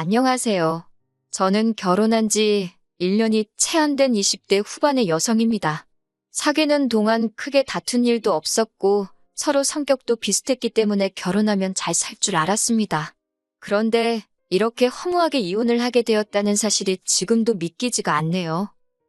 안녕하세요. 저는 결혼한 지 1년이 채 안 된 20대 후반의 여성입니다. 사귀는 동안 크게 다툰 일도 없었고 서로 성격도 비슷했기 때문에 결혼하면 잘 살 줄 알았습니다. 그런데 이렇게 허무하게 이혼을 하게 되었다는 사실이 지금도 믿기지가 않네요.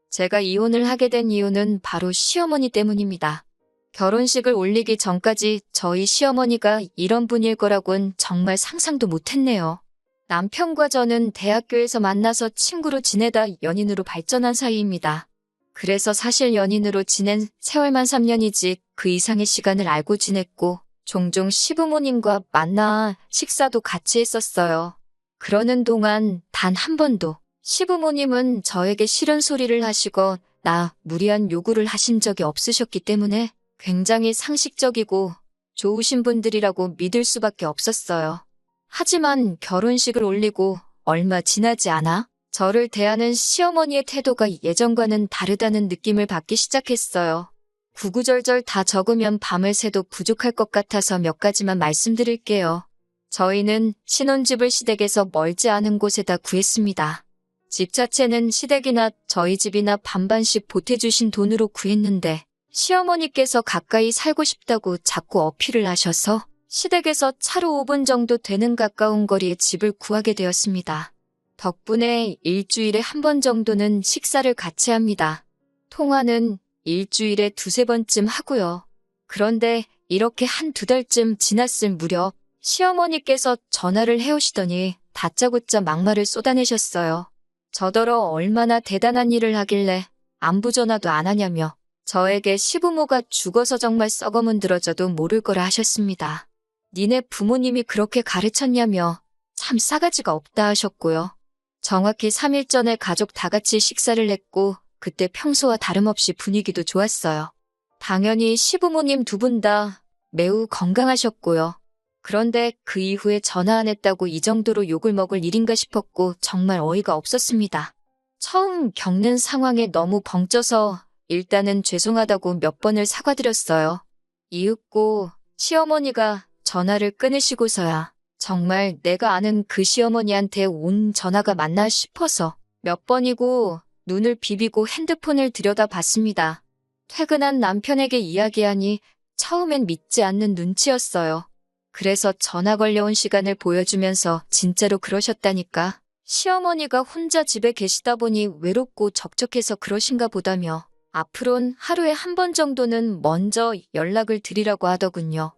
제가 이혼을 하게 된 이유는 바로 시어머니 때문입니다. 결혼식을 올리기 전까지 저희 시어머니가 이런 분일 거라곤 정말 상상도 못했네요. 남편과 저는 대학교에서 만나서 친구로 지내다 연인으로 발전한 사이입니다. 그래서 사실 연인으로 지낸 세월만 3년이지 그 이상의 시간을 알고 지냈고 종종 시부모님과 만나 식사도 같이 했었어요. 그러는 동안 단 한 번도 시부모님은 저에게 싫은 소리를 하시거나 무리한 요구를 하신 적이 없으셨기 때문에 굉장히 상식적이고 좋으신 분들이라고 믿을 수밖에 없었어요. 하지만 결혼식을 올리고 얼마 지나지 않아 저를 대하는 시어머니의 태도가 예전과는 다르다는 느낌을 받기 시작했어요. 구구절절 다 적으면 밤을 새도 부족할 것 같아서 몇 가지만 말씀드릴게요. 저희는 신혼집을 시댁에서 멀지 않은 곳에다 구했습니다. 집 자체는 시댁이나 저희 집이나 반반씩 보태주신 돈으로 구했는데 시어머니께서 가까이 살고 싶다고 자꾸 어필을 하셔서 시댁에서 차로 5분 정도 되는 가까운 거리에 집을 구하게 되었습니다. 덕분에 일주일에 한 번 정도는 식사를 같이 합니다. 통화는 일주일에 두세 번쯤 하고요. 그런데 이렇게 한 두 달쯤 지났을 무렵 시어머니께서 전화를 해오시더니 다짜고짜 막말을 쏟아내셨어요. 저더러 얼마나 대단한 일을 하길래 안부 전화도 안 하냐며 저에게 시부모가 죽어서 정말 썩어문드러져도 모를 거라 하셨습니다. 니네 부모님이 그렇게 가르쳤냐며 참 싸가지가 없다 하셨고요. 정확히 3일 전에 가족 다 같이 식사를 했고 그때 평소와 다름없이 분위기도 좋았어요. 당연히 시부모님 두 분 다 매우 건강하셨고요. 그런데 그 이후에 전화 안 했다고 이 정도로 욕을 먹을 일인가 싶었고 정말 어이가 없었습니다. 처음 겪는 상황에 너무 벙쪄서 일단은 죄송하다고 몇 번을 사과드렸어요. 이윽고 시어머니가 전화를 끊으시고서야 정말 내가 아는 그 시어머니한테 온 전화가 맞나 싶어서 몇 번이고 눈을 비비고 핸드폰을 들여다봤습니다. 퇴근한 남편에게 이야기하니 처음엔 믿지 않는 눈치였어요. 그래서 전화 걸려온 시간을 보여주면서 진짜로 그러셨다니까. 시어머니가 혼자 집에 계시다 보니 외롭고 적적해서 그러신가 보다며 앞으론 하루에 한 번 정도는 먼저 연락을 드리라고 하더군요.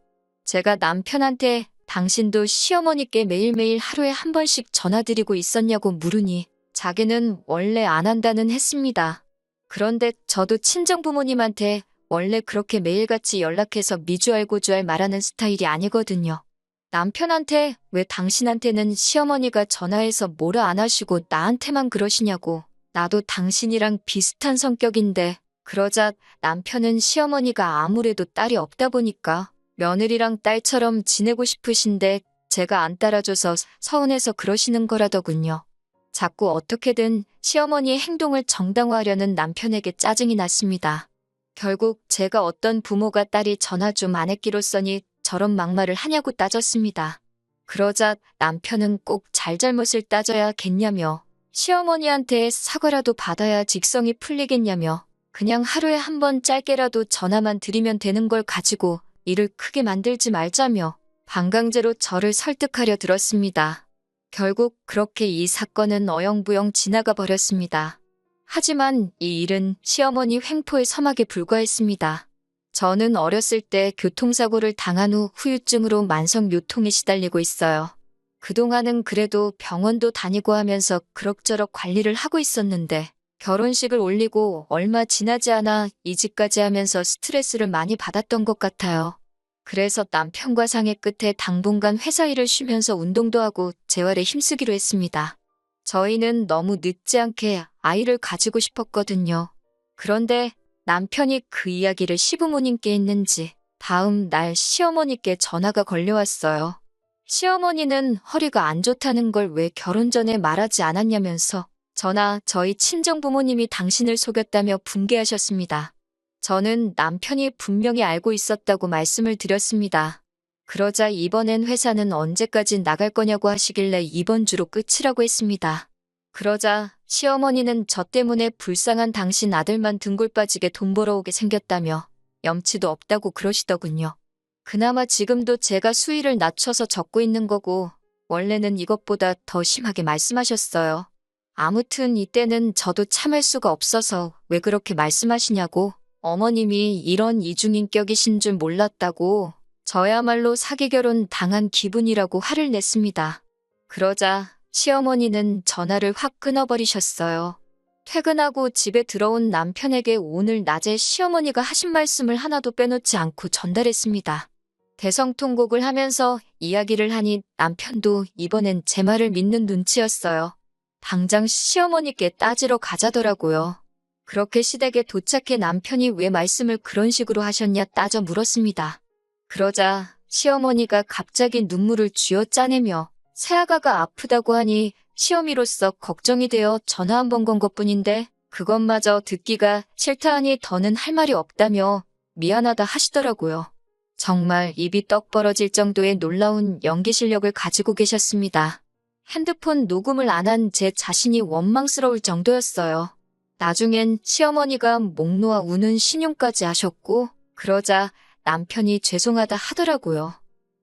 제가 남편한테 당신도 시어머니께 매일매일 하루에 한 번씩 전화드리고 있었냐고 물으니 자기는 원래 안 한다는 했습니다. 그런데 저도 친정부모님한테 원래 그렇게 매일같이 연락해서 미주알고주알 말하는 스타일이 아니거든요. 남편한테 왜 당신한테는 시어머니가 전화해서 뭐라 안 하시고 나한테만 그러시냐고. 나도 당신이랑 비슷한 성격인데 그러자 남편은 시어머니가 아무래도 딸이 없다 보니까 며느리랑 딸처럼 지내고 싶으신데 제가 안 따라줘서 서운해서 그러시는 거라더군요. 자꾸 어떻게든 시어머니의 행동을 정당화하려는 남편에게 짜증이 났습니다. 결국 제가 어떤 부모가 딸이 전화 좀 안 했기로써니 저런 막말을 하냐고 따졌습니다. 그러자 남편은 꼭 잘잘못을 따져야겠냐며 시어머니한테 사과라도 받아야 직성이 풀리겠냐며 그냥 하루에 한 번 짧게라도 전화만 드리면 되는 걸 가지고 일을 크게 만들지 말자며 반강제로 저를 설득하려 들었습니다. 결국 그렇게 이 사건은 어영부영 지나가 버렸습니다. 하지만 이 일은 시어머니 횡포의 서막에 불과했습니다. 저는 어렸을 때 교통사고를 당한 후 후유증으로 만성요통에 시달리고 있어요. 그동안은 그래도 병원도 다니고 하면서 그럭저럭 관리를 하고 있었는데 결혼식을 올리고 얼마 지나지 않아 이직까지 하면서 스트레스를 많이 받았던 것 같아요. 그래서 남편과 상의 끝에 당분간 회사 일을 쉬면서 운동도 하고 재활에 힘쓰기로 했습니다. 저희는 너무 늦지 않게 아이를 가지고 싶었거든요. 그런데 남편이 그 이야기를 시부모님께 했는지 다음 날 시어머니께 전화가 걸려왔어요. 시어머니는 허리가 안 좋다는 걸 왜 결혼 전에 말하지 않았냐면서 저나 저희 친정부모님이 당신을 속였다며 분개하셨습니다. 저는 남편이 분명히 알고 있었다고 말씀을 드렸습니다. 그러자 이번엔 회사는 언제까지 나갈 거냐고 하시길래 이번 주로 끝이라고 했습니다. 그러자 시어머니는 저 때문에 불쌍한 당신 아들만 등골 빠지게 돈 벌어오게 생겼다며 염치도 없다고 그러시더군요. 그나마 지금도 제가 수위를 낮춰서 적고 있는 거고 원래는 이것보다 더 심하게 말씀하셨어요. 아무튼 이때는 저도 참을 수가 없어서 왜 그렇게 말씀하시냐고 어머님이 이런 이중인격이신 줄 몰랐다고 저야말로 사기 결혼 당한 기분이라고 화를 냈습니다. 그러자 시어머니는 전화를 확 끊어버리셨어요. 퇴근하고 집에 들어온 남편에게 오늘 낮에 시어머니가 하신 말씀을 하나도 빼놓지 않고 전달했습니다. 대성통곡을 하면서 이야기를 하니 남편도 이번엔 제 말을 믿는 눈치였어요. 당장 시어머니께 따지러 가자더라고요. 그렇게 시댁에 도착해 남편이 왜 말씀을 그런 식으로 하셨냐 따져 물었습니다. 그러자 시어머니가 갑자기 눈물을 쥐어 짜내며 새아가가 아프다고 하니 시어미로서 걱정이 되어 전화 한 번 건 것뿐인데 그것마저 듣기가 싫다 하니 더는 할 말이 없다며 미안하다 하시더라고요. 정말 입이 떡 벌어질 정도의 놀라운 연기 실력을 가지고 계셨습니다. 핸드폰 녹음을 안 한 제 자신이 원망스러울 정도였어요. 나중엔 시어머니가 목 놓아 우는 신용까지 하셨고 그러자 남편이 죄송하다 하더라고요.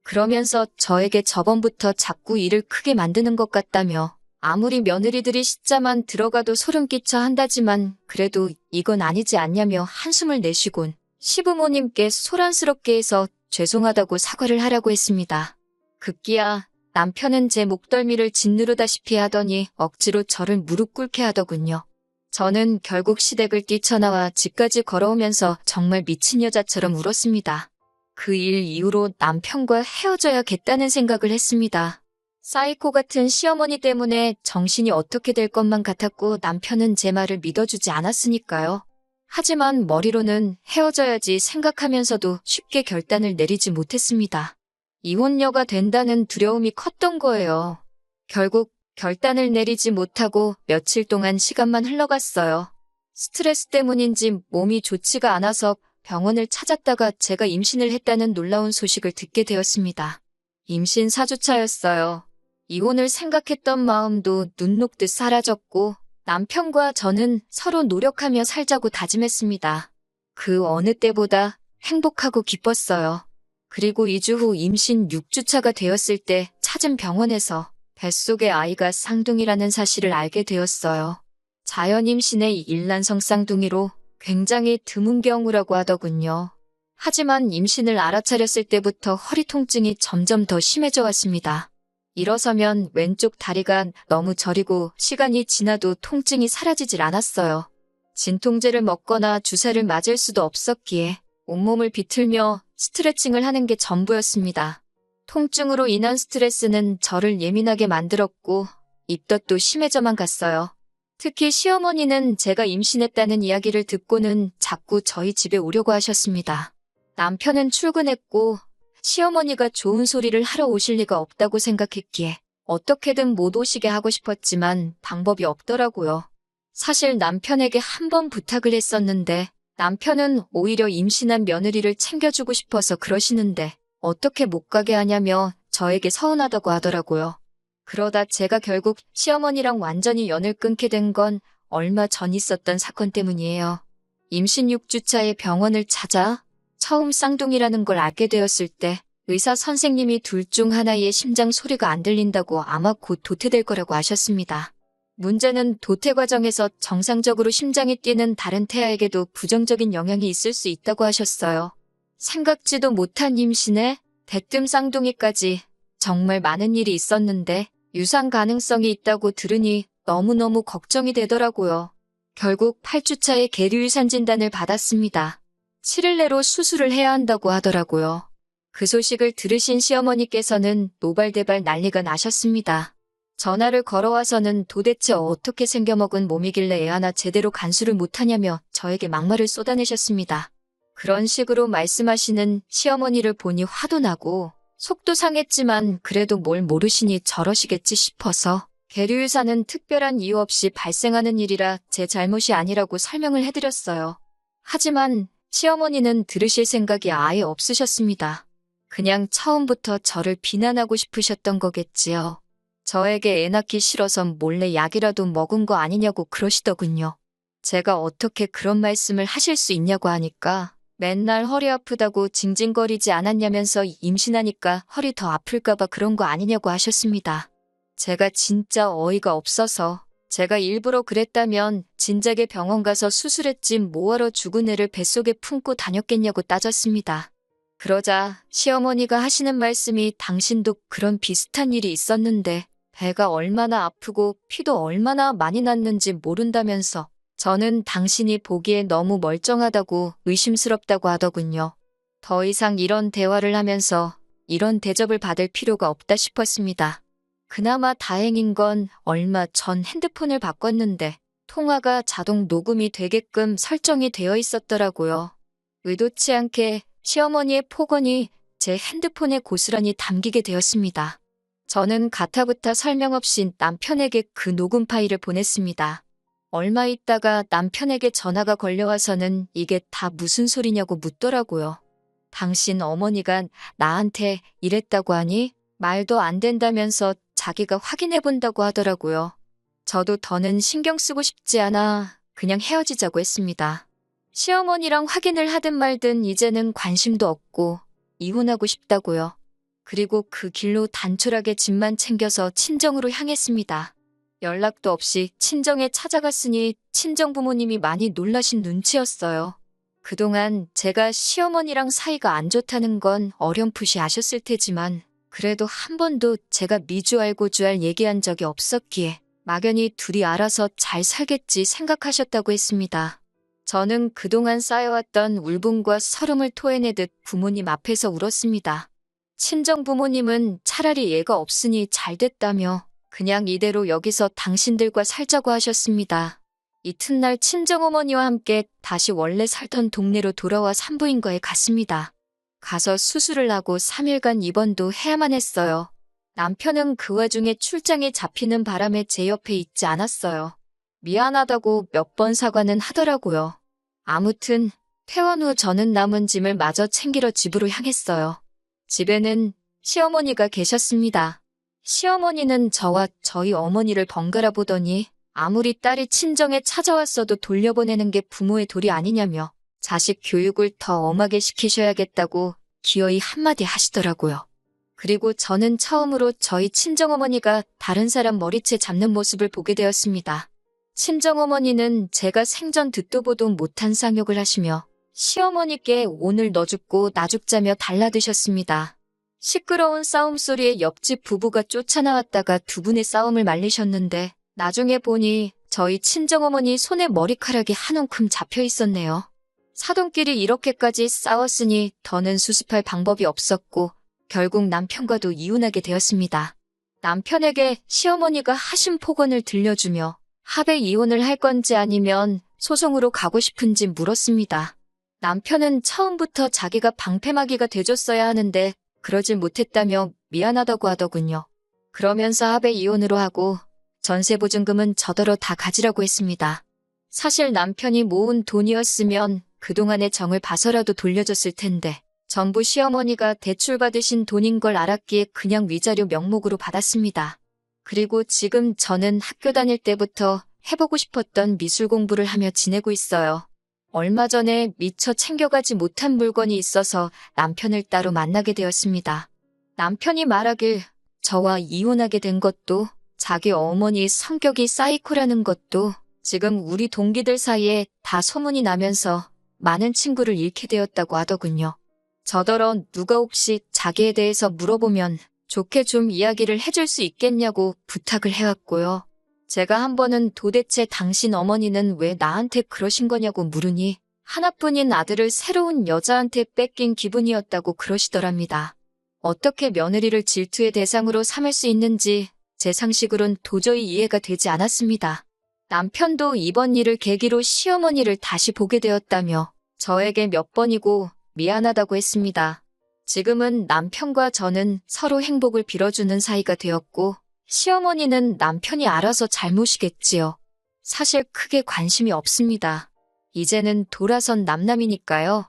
그러면서 저에게 저번부터 자꾸 일을 크게 만드는 것 같다며 아무리 며느리들이 시자만 들어가도 소름 끼쳐 한다지만 그래도 이건 아니지 않냐며 한숨을 내쉬곤 시부모님께 소란스럽게 해서 죄송하다고 사과를 하라고 했습니다. 급기야 남편은 제 목덜미를 짓누르다시피 하더니 억지로 저를 무릎 꿇게 하더군요. 저는 결국 시댁을 뛰쳐나와 집까지 걸어오면서 정말 미친 여자처럼 울었습니다. 그 일 이후로 남편과 헤어져야겠다는 생각을 했습니다. 사이코 같은 시어머니 때문에 정신이 어떻게 될 것만 같았고 남편은 제 말을 믿어주지 않았으니까요. 하지만 머리로는 헤어져야지 생각하면서도 쉽게 결단을 내리지 못했습니다. 이혼녀가 된다는 두려움이 컸던 거예요. 결국 결단을 내리지 못하고 며칠 동안 시간만 흘러갔어요. 스트레스 때문인지 몸이 좋지가 않아서 병원을 찾았다가 제가 임신을 했다는 놀라운 소식을 듣게 되었습니다. 임신 4주차였어요. 이혼을 생각했던 마음도 눈 녹듯 사라졌고 남편과 저는 서로 노력하며 살자고 다짐했습니다. 그 어느 때보다 행복하고 기뻤어요. 그리고 2주 후 임신 6주차가 되었을 때 찾은 병원에서 뱃속의 아이가 쌍둥이라는 사실을 알게 되었어요. 자연 임신의 일란성 쌍둥이로 굉장히 드문 경우라고 하더군요. 하지만 임신을 알아차렸을 때부터 허리 통증이 점점 더 심해져 왔습니다. 일어서면 왼쪽 다리가 너무 저리고 시간이 지나도 통증이 사라지질 않았어요. 진통제를 먹거나 주사를 맞을 수도 없었기에 온몸을 비틀며 스트레칭을 하는 게 전부였습니다. 통증으로 인한 스트레스는 저를 예민하게 만들었고 입덧도 심해져만 갔어요. 특히 시어머니는 제가 임신했다는 이야기를 듣고는 자꾸 저희 집에 오려고 하셨습니다. 남편은 출근했고 시어머니가 좋은 소리를 하러 오실 리가 없다고 생각했기에 어떻게든 못 오시게 하고 싶었지만 방법이 없더라고요. 사실 남편에게 한 번 부탁을 했었는데 남편은 오히려 임신한 며느리를 챙겨주고 싶어서 그러시는데 어떻게 못 가게 하냐며 저에게 서운하다고 하더라고요. 그러다 제가 결국 시어머니랑 완전히 연을 끊게 된 건 얼마 전 있었던 사건 때문이에요. 임신 6주차에 병원을 찾아 처음 쌍둥이라는 걸 알게 되었을 때 의사 선생님이 둘 중 하나의 심장 소리가 안 들린다고 아마 곧 도태될 거라고 하셨습니다. 문제는 도태 과정에서 정상적으로 심장이 뛰는 다른 태아에게도 부정적인 영향이 있을 수 있다고 하셨어요. 생각지도 못한 임신에 대뜸 쌍둥이까지 정말 많은 일이 있었는데 유산 가능성이 있다고 들으니 너무너무 걱정이 되더라고요. 결국 8주차에 계류유산 진단을 받았습니다. 7일 내로 수술을 해야 한다고 하더라고요. 그 소식을 들으신 시어머니께서는 노발대발 난리가 나셨습니다. 전화를 걸어와서는 도대체 어떻게 생겨먹은 몸이길래 애 하나 제대로 간수를 못하냐며 저에게 막말을 쏟아내셨습니다. 그런 식으로 말씀하시는 시어머니를 보니 화도 나고 속도 상했지만 그래도 뭘 모르시니 저러시겠지 싶어서 계류유산은 특별한 이유 없이 발생하는 일이라 제 잘못이 아니라고 설명을 해드렸어요. 하지만 시어머니는 들으실 생각이 아예 없으셨습니다. 그냥 처음부터 저를 비난하고 싶으셨던 거겠지요. 저에게 애 낳기 싫어서 몰래 약이라도 먹은 거 아니냐고 그러시더군요. 제가 어떻게 그런 말씀을 하실 수 있냐고 하니까 맨날 허리 아프다고 징징거리지 않았냐면서 임신하니까 허리 더 아플까봐 그런 거 아니냐고 하셨습니다. 제가 진짜 어이가 없어서 제가 일부러 그랬다면 진작에 병원 가서 수술했지 뭐하러 죽은 애를 뱃속에 품고 다녔겠냐고 따졌습니다. 그러자 시어머니가 하시는 말씀이 당신도 그런 비슷한 일이 있었는데 배가 얼마나 아프고 피도 얼마나 많이 났는지 모른다면서 저는 당신이 보기에 너무 멀쩡하다고 의심스럽다고 하더군요. 더 이상 이런 대화를 하면서 이런 대접을 받을 필요가 없다 싶었습니다. 그나마 다행인 건 얼마 전 핸드폰을 바꿨는데 통화가 자동 녹음이 되게끔 설정이 되어 있었더라고요. 의도치 않게 시어머니의 폭언이 제 핸드폰에 고스란히 담기게 되었습니다. 저는 가타부타 설명 없이 남편에게 그 녹음 파일을 보냈습니다. 얼마 있다가 남편에게 전화가 걸려와서는 이게 다 무슨 소리냐고 묻더라고요. 당신 어머니가 나한테 이랬다고 하니 말도 안 된다면서 자기가 확인해 본다고 하더라고요. 저도 더는 신경 쓰고 싶지 않아 그냥 헤어지자고 했습니다. 시어머니랑 확인을 하든 말든 이제는 관심도 없고 이혼하고 싶다고요. 그리고 그 길로 단촐하게 짐만 챙겨서 친정으로 향했습니다. 연락도 없이 친정에 찾아갔으니 친정 부모님이 많이 놀라신 눈치였어요. 그동안 제가 시어머니랑 사이가 안 좋다는 건 어렴풋이 아셨을 테지만 그래도 한 번도 제가 미주알고주알 얘기한 적이 없었기에 막연히 둘이 알아서 잘 살겠지 생각하셨다고 했습니다. 저는 그동안 쌓여왔던 울분과 서름을 토해내듯 부모님 앞에서 울었습니다. 친정 부모님은 차라리 얘가 없으니 잘 됐다며 그냥 이대로 여기서 당신들과 살자고 하셨습니다. 이튿날 친정어머니와 함께 다시 원래 살던 동네로 돌아와 산부인과에 갔습니다. 가서 수술을 하고 3일간 입원도 해야만 했어요. 남편은 그 와중에 출장에 잡히는 바람에 제 옆에 있지 않았어요. 미안하다고 몇 번 사과는 하더라고요. 아무튼 퇴원 후 저는 남은 짐을 마저 챙기러 집으로 향했어요. 집에는 시어머니가 계셨습니다. 시어머니는 저와 저희 어머니를 번갈아 보더니 아무리 딸이 친정에 찾아왔어도 돌려보내는 게 부모의 도리 아니냐며 자식 교육을 더 엄하게 시키셔야겠다고 기어이 한마디 하시더라고요. 그리고 저는 처음으로 저희 친정어머니가 다른 사람 머리채 잡는 모습을 보게 되었습니다. 친정어머니는 제가 생전 듣도 보도 못한 쌍욕을 하시며 시어머니께 오늘 너 죽고 나 죽자며 달라드셨습니다. 시끄러운 싸움 소리에 옆집 부부가 쫓아나왔다가 두 분의 싸움을 말리셨는데 나중에 보니 저희 친정어머니 손에 머리카락이 한 움큼 잡혀 있었네요. 사돈끼리 이렇게까지 싸웠으니 더는 수습할 방법이 없었고 결국 남편과도 이혼하게 되었습니다. 남편에게 시어머니가 하신 폭언을 들려주며 합의 이혼을 할 건지 아니면 소송으로 가고 싶은지 물었습니다. 남편은 처음부터 자기가 방패막이가 돼줬어야 하는데 그러질 못했다며 미안하다고 하더군요. 그러면서 합의 이혼으로 하고 전세보증금은 저더러 다 가지라고 했습니다. 사실 남편이 모은 돈이었으면 그동안의 정을 봐서라도 돌려줬을 텐데 전부 시어머니가 대출받으신 돈인 걸 알았기에 그냥 위자료 명목으로 받았습니다. 그리고 지금 저는 학교 다닐 때부터 해보고 싶었던 미술 공부를 하며 지내고 있어요. 얼마 전에 미처 챙겨가지 못한 물건이 있어서 남편을 따로 만나게 되었습니다. 남편이 말하길 저와 이혼하게 된 것도 자기 어머니 성격이 사이코라는 것도 지금 우리 동기들 사이에 다 소문이 나면서 많은 친구를 잃게 되었다고 하더군요. 저더러 누가 혹시 자기에 대해서 물어보면 좋게 좀 이야기를 해줄 수 있겠냐고 부탁을 해왔고요. 제가 한 번은 도대체 당신 어머니는 왜 나한테 그러신 거냐고 물으니 하나뿐인 아들을 새로운 여자한테 뺏긴 기분이었다고 그러시더랍니다. 어떻게 며느리를 질투의 대상으로 삼을 수 있는지 제 상식으론 도저히 이해가 되지 않았습니다. 남편도 이번 일을 계기로 시어머니를 다시 보게 되었다며 저에게 몇 번이고 미안하다고 했습니다. 지금은 남편과 저는 서로 행복을 빌어주는 사이가 되었고 시어머니는 남편이 알아서 잘 모시겠지요. 사실 크게 관심이 없습니다. 이제는 돌아선 남남이니까요.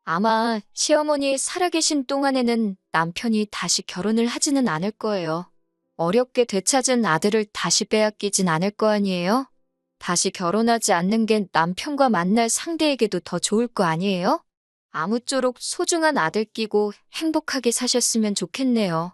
아마 시어머니 살아계신 동안에는 남편이 다시 결혼을 하지는 않을 거예요. 어렵게 되찾은 아들을 다시 빼앗기진 않을 거 아니에요? 다시 결혼하지 않는 게 남편과 만날 상대에게도 더 좋을 거 아니에요? 아무쪼록 소중한 아들 끼고 행복하게 사셨으면 좋겠네요.